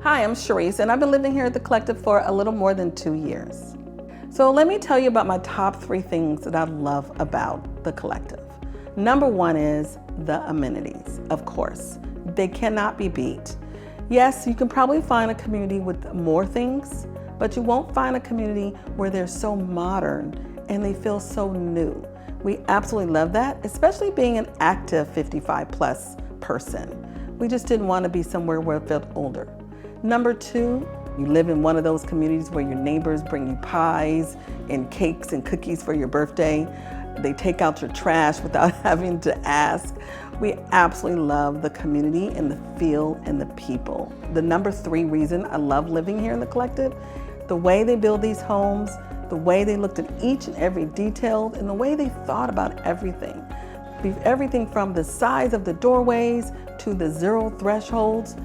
Hi, I'm Sharice, and I've been living here at the Collective for a little more than 2 years. So let me tell you about my top 3 things that I love about the Collective. Number 1 is the amenities, of course. They cannot be beat. Yes, you can probably find a community with more things, but you won't find a community where they're so modern and they feel so new. We absolutely love that, especially being an active 55 plus person. We just didn't want to be somewhere where it felt older. Number 2, you live in one of those communities where your neighbors bring you pies and cakes and cookies for your birthday. They take out your trash without having to ask. We absolutely love the community and the feel and the people. The number 3 reason I love living here in the Collective, the way they build these homes, the way they looked at each and every detail, and the way they thought about everything. Everything from the size of the doorways to the 0 thresholds.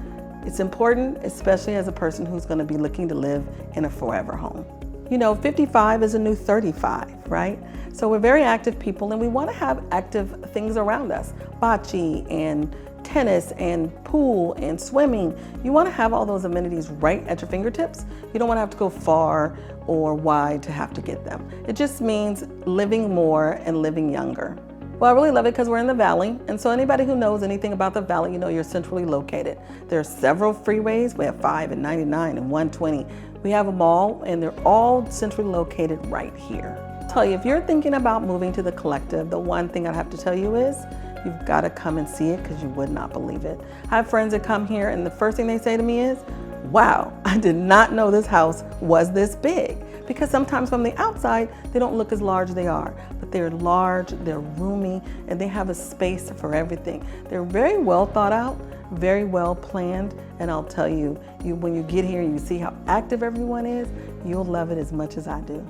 It's important, especially as a person who's going to be looking to live in a forever home. You know, 55 is a new 35, right? So we're very active people and we want to have active things around us. Bocce and tennis and pool and swimming. You want to have all those amenities right at your fingertips. You don't want to have to go far or wide to have to get them. It just means living more and living younger. Well, I really love it because we're in the Valley, and so anybody who knows anything about the Valley, you know you're centrally located. There are several freeways. We have 5 and 99 and 120. We have them all, and they're all centrally located right here. I'll tell you, if you're thinking about moving to the Collective, the one thing I'd have to tell you is you've got to come and see it because you would not believe it. I have friends that come here, and the first thing they say to me is, wow, I did not know this house was this big. Because sometimes from the outside, they don't look as large as they are, but they're large, they're roomy, and they have a space for everything. They're very well thought out, very well planned, and I'll tell you, when you get here and you see how active everyone is, you'll love it as much as I do.